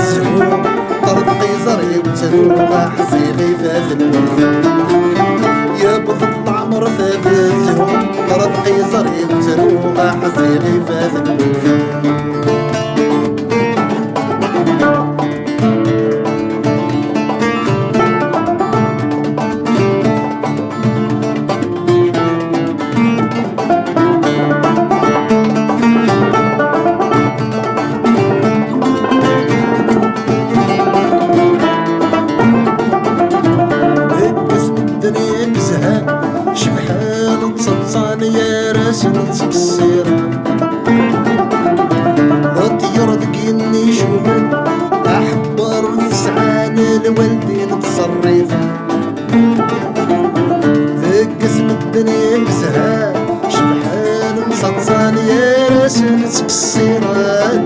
الزهور طرد قيصري وتروغ حصيغي فاز الوف يا بضل عمر فاز الزهور طرد قيصري وتروغ حصيغي فاز الوف يا راسل تكسيران الطيور ذكيني شوفن أحبار وتسعان الوالدين تصريفان ذك اسم الدنيا بزهان شبحان مصطان يا راسل تكسيران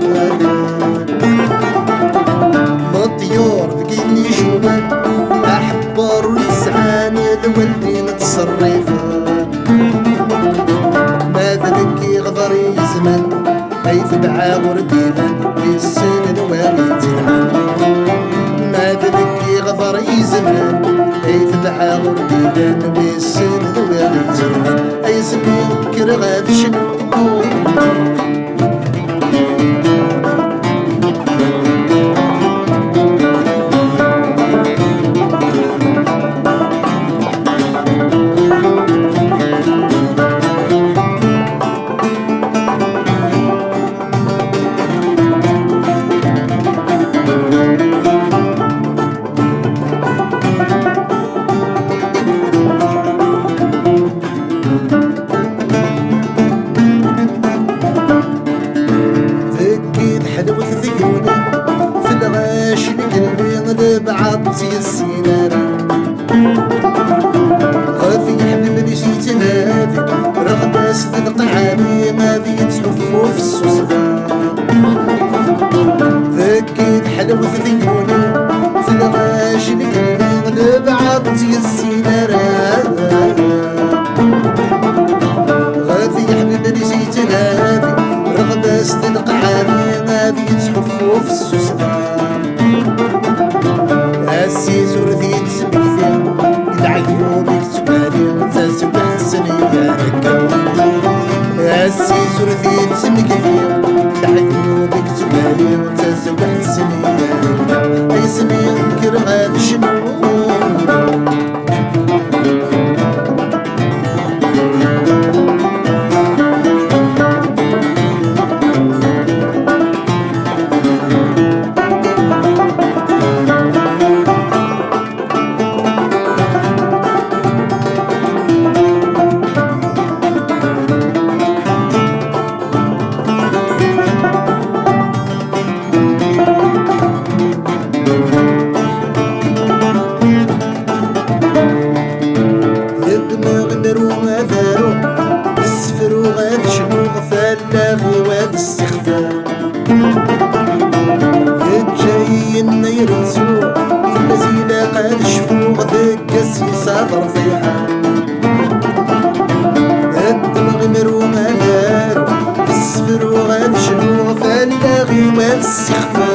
الطيور ذكيني شوفن أحبار وتسعان الوالدين تصريفان زمن حيث دعا وردينا في السن الوالي تنعم ما ذلك غفر زمن حيث دعا وردينا في السن الوالي تنعم أي سبيل كرغاد شنو بعضتي السينارة غافي حبيب نسيت هادي رغم صدق عامي غادي تحفو في الصوصفة ذكيت حلوة ذيوني في الغاش اللي بعضتي السينارة غافي حبيب نسيت هادي رغم صدق عامي غادي تحفو في الصوصفة السيس ورثي تسبك فيه قد عيونك تبالي تسبح السنية السيس ورثي تسبك فيه قد عيونك تبالي تسبح السنية أي سنين كرغاد شنو الجايين يرسو في النزيلة قد شفوغ ذك السيسة رفيحة الدمغ مرومة دارو السفر وغاد شنو فاللاغي والسخفة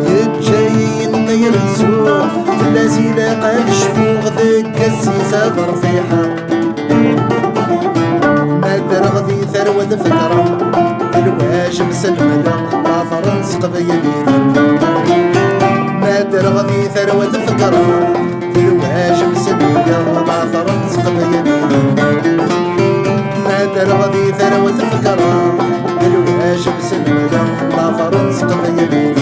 الجايين يرسو في النزيلة قد شفوغ ذك السيسة رفيحة ما درغ ذي ثروة فكرة الواجب سلمنا ما فرنس قبيلين ما درغني ثروة فكرة الواجب سلمنا ما فرنس قبيلين ما درغني ثروة فكرة الواجب سلمنا ما فرنس قبيلين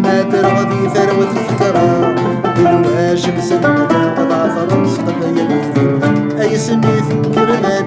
ما درغني ثروة فكرة الواجب سلمنا ما فرنس قبيلين أي سميث كرنا